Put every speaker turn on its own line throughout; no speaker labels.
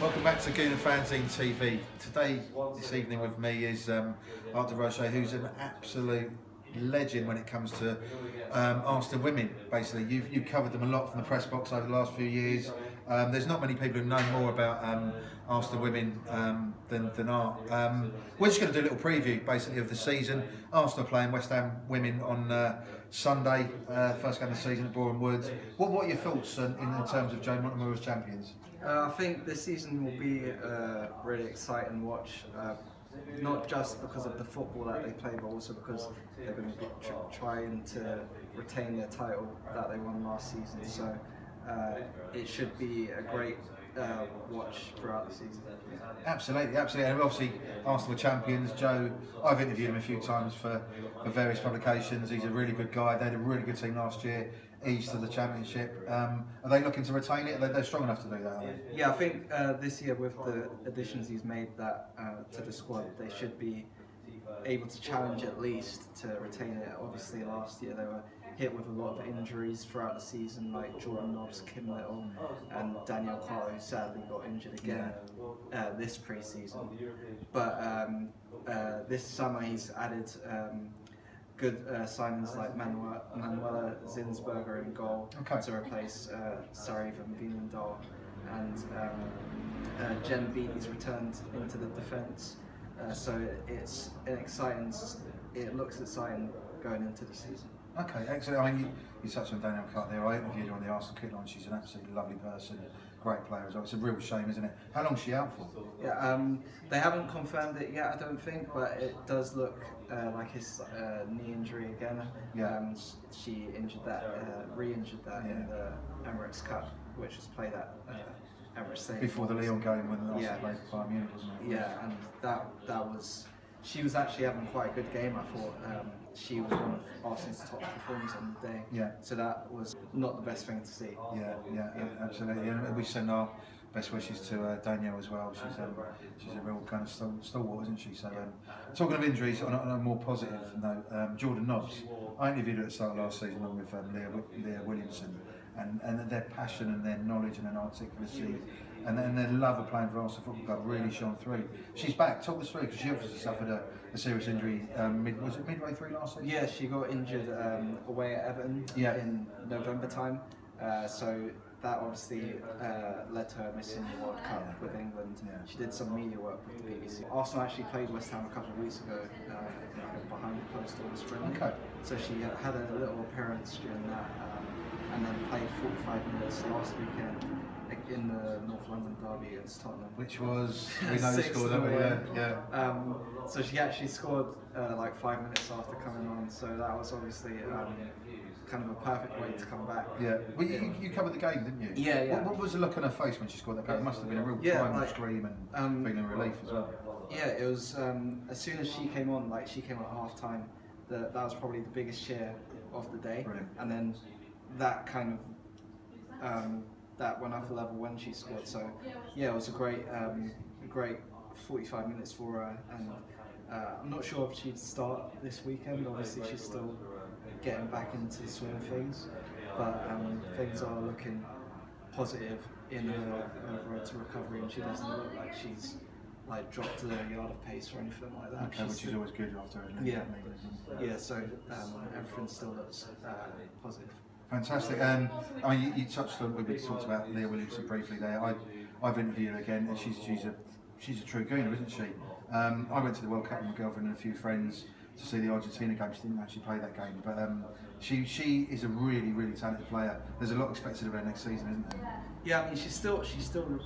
Welcome back to Gooner Fanzine TV. Today, this evening with me is Roche, who's an absolute legend when it comes to Arsenal Women. Basically, you've covered them a lot from the press box over the last few years. There's not many people who know more about Arsenal Women than Art. We're just going to do a little preview, basically, of the season. Arsenal playing West Ham Women on Sunday, first game of the season at Boreham Wood. What are your thoughts in terms of Joe Montemurro as champions?
I think this season will be a really exciting watch, not just because of the football that they play, but also because they're going to be trying to retain their title that they won last season. So it should be a great watch throughout the season.
Absolutely, absolutely. And obviously, Arsenal champions. Joe, I've interviewed him a few times for various publications. He's a really good guy. They had a really good team last year, east of the championship. Are they looking to retain it? They're strong enough to do that, are they?
Yeah, I think this year with the additions he's made to the squad, they should be able to challenge at least to retain it. Obviously, last year they were hit with a lot of injuries throughout the season, like Jordan Nobbs, Kim Little, and Danielle Carter, who sadly got injured again this pre-season. But this summer he's added good signings like Manuela Zinsberger in goal to replace Sarah Van Wienendahl, and Jen Beattie's returned into the defence. So it's an exciting. It looks exciting going into the season.
Okay, excellent. I mean, you touched on Danielle Carter there. I interviewed her on the Arsenal kit line. She's an absolutely lovely person, great player as well. It's a real shame, isn't it? How long's she out for?
Yeah, they haven't confirmed it yet, I don't think, but it does look like his knee injury again.
Yeah.
She injured that, re-injured that in the Emirates Cup, which was played at Emirates Stadium.
Before the Lyon game when Arsenal played Bayern Munich, wasn't it?
Yeah, and that was. She was actually having quite a good game, I thought. She was one of Arsenal's top performers on the day.
Yeah.
So that was not the best thing to see.
Yeah, absolutely. And we send our best wishes to Danielle as well. She's a real kind of stalwart, isn't she? So talking of injuries, on a more positive note, Jordan Nobbs. I interviewed her at the start of last season along with Leah Williamson, and their passion and their knowledge and their articulacy and their love of playing for Arsenal Football Club really shone through. She's back. Talk us through, because she obviously suffered a serious injury. Was it midway through last season?
Yeah, she got injured away at Everton in November time. So that obviously led to her missing the World Cup with England. Yeah. She did some media work with the BBC. Arsenal actually played West Ham a couple of weeks ago behind the post on the spring.
Okay.
So she had a little appearance during that, and then played 45 minutes last weekend in the North London derby against Tottenham,
which was we know the score, don't we? Yeah.
So she actually scored like 5 minutes after coming on. So that was obviously kind of a perfect way to come back.
Yeah. Well, you covered the game, didn't you?
Yeah.
What was the look on her face when she scored that goal? It must have been a real primal scream and feeling relief as well.
Yeah, it was. As soon as she came on, like she came on at half time, that was probably the biggest cheer of the day.
Brilliant.
And then that kind of that went up a level when she scored. So yeah, it was a great 45 minutes for her, and I'm not sure if she'd start this weekend. Obviously, she's still getting back into the swing of things, but things are looking positive in her road to recovery, and she doesn't look like she's like dropped to the yard of pace or anything like that.
Okay, which is always good after an
Yeah, so everything still looks positive.
Fantastic. I mean, you touched on, we talked about Leah Williamson briefly there. I've interviewed her again, and she's a true Gooner, isn't she? I went to the World Cup with my girlfriend and a few friends to see the Argentina game. She didn't actually play that game, but she is a really, really talented player. There's a lot expected of her next season, isn't there? Yeah,
I mean, she's still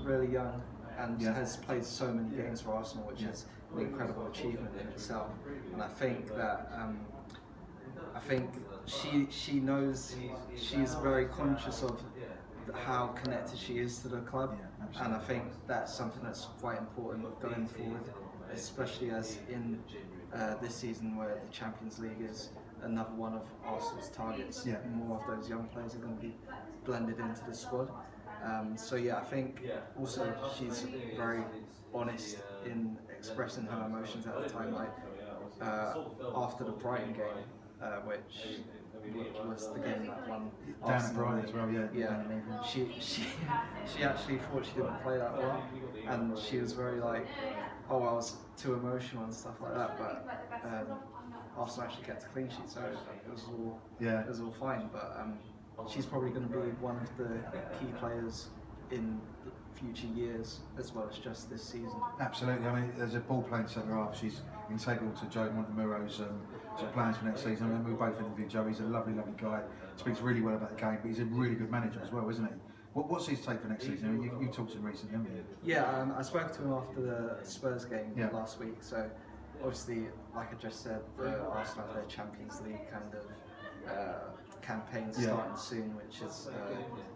really young and has played so many games for Arsenal, which is an incredible achievement in itself. And I think that she knows, she's very conscious of how connected she is to the club, and I think that's something that's quite important going forward, especially as in this season where the Champions League is another one of Arsenal's targets. More of those young players are going to be blended into the squad. So yeah, I think also she's very honest in expressing her emotions at the time, like after the Brighton game, which was the game that won
Down at
Arsenal.
Brighton as well, yeah.
Yeah, she actually thought she didn't play that well, and she was very like, oh, I was too emotional and stuff like that. But Arsenal actually kept a clean sheet, so it was all fine. But she's probably going to be one of the key players in the future years, as well as just this season.
Absolutely. I mean, there's a ball playing centre half. She's integral to Joe Montemurro's sort of plans for next season. I mean, we both interviewed Joe. He's a lovely guy. Speaks really well about the game, but he's a really good manager as well, isn't he? What's his take for next season? I mean, you talked to him recently, haven't you?
Yeah, I spoke to him after the Spurs game last week. So obviously, like I just said, Arsenal have their Champions League kind of campaign starting soon, which is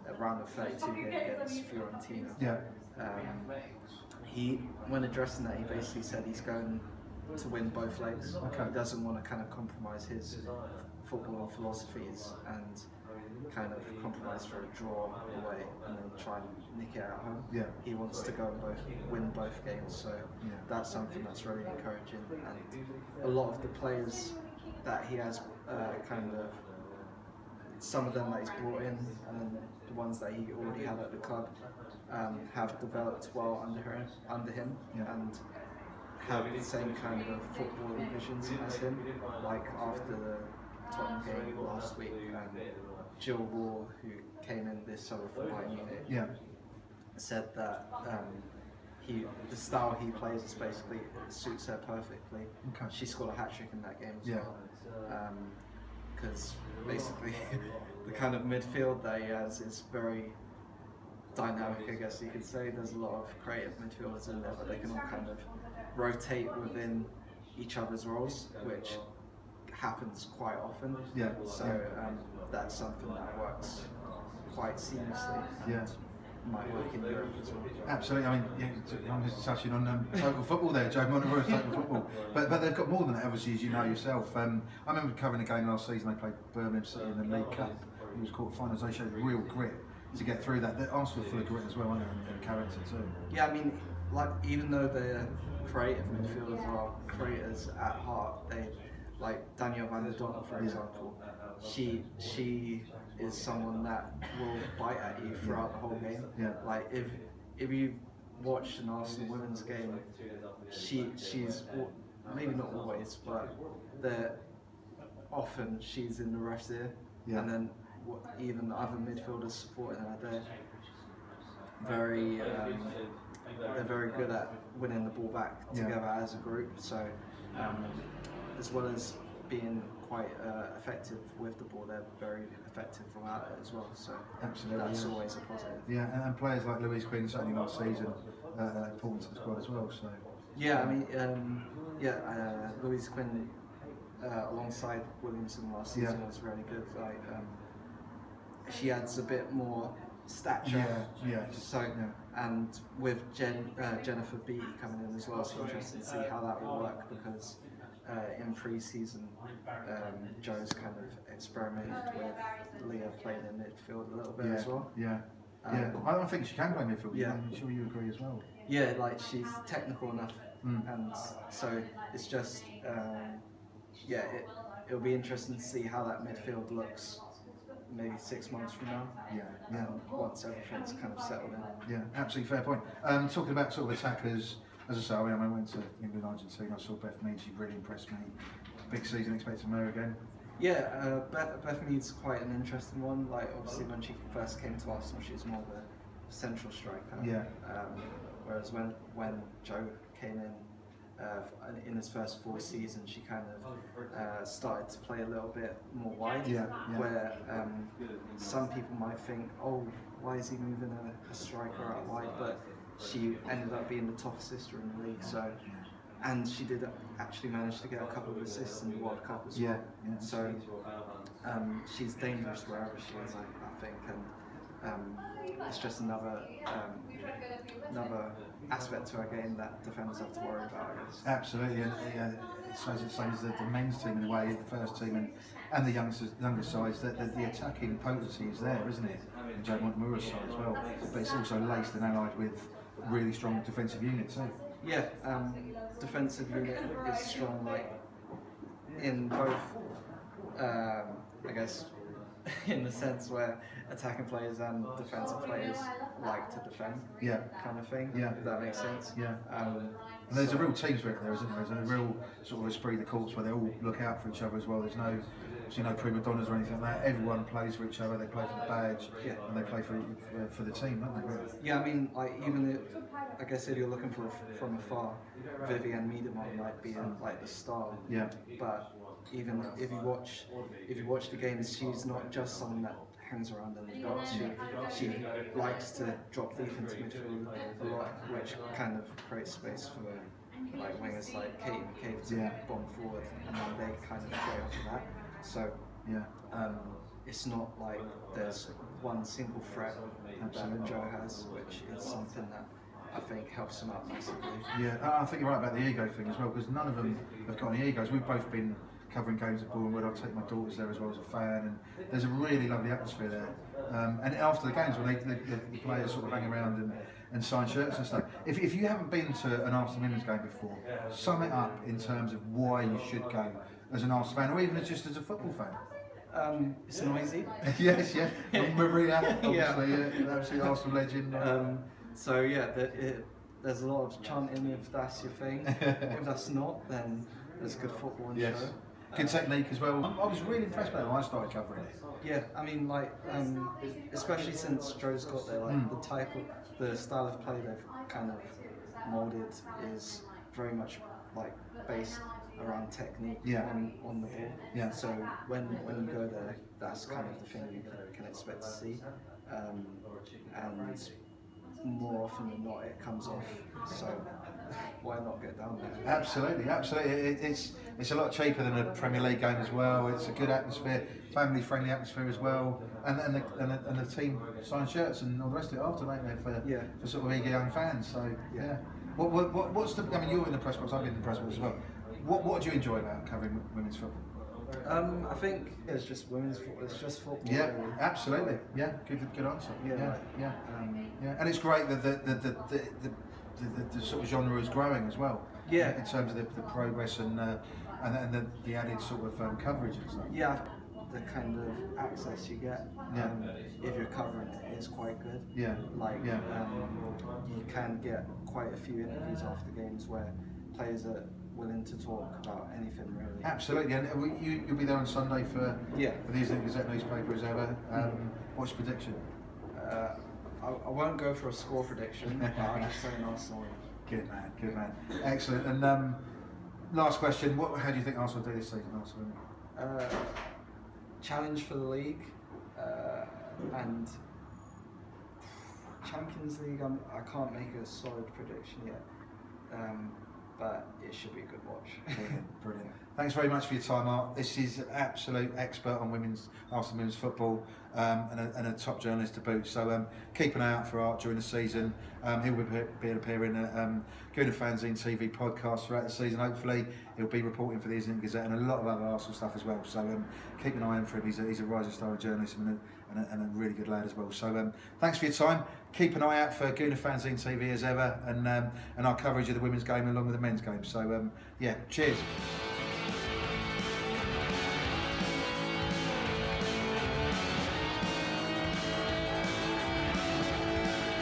a round of 32 game against Fiorentina.
Yeah.
When addressing that, he basically said he's going to win both legs.
Okay.
He doesn't want to kind of compromise his football philosophies and kind of compromise for a draw away and then try and nick it at home.
Yeah.
He wants to go and win both games, so that's something that's really encouraging. And a lot of the players that he has some of them that he's brought in, and then the ones that he already had at the club have developed well under him and have the same kind of footballing visions as him. Like after the Tottenham game last week, Jill Wall, who came in this summer for Bayern Munich, said that the style he plays is basically suits her perfectly.
Okay.
She scored a hat-trick in that game as well. Because basically the kind of midfield that he has is very dynamic, I guess you could say. There's a lot of creative midfielders in there, but they can all kind of rotate within each other's roles, which happens quite often. So that's something that works quite seamlessly and might work in Europe as well.
Absolutely. I mean, I'm just touching on total football there, Joe Montemurro's total football. But they've got more than that, obviously, as you know yourself. I remember covering a game last season. They played Birmingham City in the League Cup. It was quarter-finals. They showed real grit to get through that. The Arsenal are full of grit as well, aren't they, and character too.
Yeah, I mean, like even though they're creative midfielders are creators at heart, they like Danielle van der Donk, for example. She is someone that will bite at you throughout the whole game. Like if you watched an Arsenal women's game, she's maybe not always, but often she's in the ref's ear, and then even the other midfielders supporting her, they're very good at winning the ball back together as a group. So as well as being quite effective with the ball, they're very effective without it as well. So
absolutely,
that's always a positive.
Yeah, and players like Louise Quinn, certainly last season, important to the squad as well. So
yeah, I mean, Louise Quinn alongside Williamson last season was really good. Like she adds a bit more stature. And with Jennifer Beattie coming in as well, it's interesting to see how that will work, because in pre-season Joe's kind of experimented with Leah playing in midfield a little bit as well. I don't think she can play midfield. I'm sure you agree as well. Yeah, like she's technical enough, and so it's just it'll be interesting to see how that midfield looks maybe 6 months from now. Once everything's kind of settled in. Yeah, absolutely fair point. Talking about sort of attackers, as I say, I went to England, Argentina. I saw Beth Mead. She really impressed me. Big season, expect from her again. Yeah, Beth Mead's quite an interesting one. Like obviously when she first came to Arsenal, she was more of a central striker. Whereas when Joe came in his first 4 seasons, she kind of started to play a little bit more wide. Where some people might think, oh, why is he moving a striker out wide? But she ended up being the top assister in the league. So, and she did actually manage to get a couple of assists in the World Cup as well. So she's dangerous wherever she is, I think, and it's just another aspect to our game that defenders have to worry about, I guess. Absolutely, and I suppose it's the same as the men's team in a way, the first team and the younger sides, that the attacking potency is there, isn't it? And Joe Montemurro's side as well, but it's also laced and allied with really strong defensive unit too. Yeah, defensive unit is strong, like in both I guess, in the sense where attacking players and defensive players like to defend,
Yeah.
kind of thing.
Yeah.
If that makes sense.
Yeah.
Um,
And there's
so-
a real team spirit there, isn't there? There's a real sort of esprit de corps where they all look out for each other as well. There's no, obviously no prima donnas or anything like that. Everyone plays for each other. They play for the badge, and they play for the team, don't they? Really?
Yeah, I mean, like even I guess if you're looking for from afar, Vivian Miedemar might be like the star.
Yeah.
But even if you watch the games, she's not just someone that hangs around in the box. She likes to drop deep into midfield a lot, which kind of creates space for like wingers like Kate and Kate to bomb forward, and then they kind of play off of that. So it's not like there's one single threat that Joe has, which is something that I think helps him out massively.
Yeah, I think you're right about the ego thing as well, because none of them have got any egos. We've both been covering games at Bournemouth. I take my daughters there as well as a fan, and there's a really lovely atmosphere there. And after the games, when the players sort of hang around and sign shirts and stuff. If you haven't been to an Arsenal Women's game before, sum it up in terms of why you should go as an Arsenal fan, or even just as a football fan.
It's noisy.
Yes, Maria, obviously, an absolute Arsenal legend.
So yeah, there's a lot of chanting if that's your thing. If that's not, then there's good football and show.
Good technique as well. I was really impressed by it when I started covering it.
Yeah, I mean, like, especially since Joe's got there, like the style of play they've kind of molded is very much like based around technique on the ball.
Yeah.
So when you go there, that's kind of the thing you can expect to see, and more often than not, it comes off. So why not get down there?
Absolutely. It's a lot cheaper than a Premier League game as well. It's a good atmosphere, family-friendly atmosphere as well, and the team sign shirts and all the rest of it after, don't they, for sort of eager young fans. So yeah. What's the? I mean, you're in the press box. I've been in the press box as well. What do you enjoy about covering women's football?
I think it's just women's football. It's just football.
Yeah,
really.
absolutely. Yeah, good answer. Yeah. And it's great that the sort of genre is growing as well.
Yeah.
In terms of the progress and the added sort of coverage and stuff.
Yeah, the kind of access you get if you're covering it is quite good.
Yeah.
You can get quite a few interviews after games where players are willing to talk about anything really.
Absolutely, and you'll be there on Sunday for the Islington Gazette newspaper as ever. What's your prediction?
I won't go for a score prediction, but I'll just say an Arsenal win.
Good man. Excellent. And last question: how do you think Arsenal will do this season? Arsenal?
Challenge for the league and Champions League. I can't make a solid prediction yet. But it should be a good watch.
Brilliant. Thanks very much for your time, Art. This is an absolute expert on Arsenal women's football, and a top journalist to boot. So keep an eye out for Art during the season. He'll be appearing at Gooner Fanzine TV podcast throughout the season. Hopefully, he'll be reporting for the Islington Gazette and a lot of other Arsenal stuff as well. So keep an eye out for him. He's a rising star of journalism and a really good lad as well. So thanks for your time. Keep an eye out for Gooner Fanzine TV as ever, and our coverage of the women's game along with the men's game. So cheers.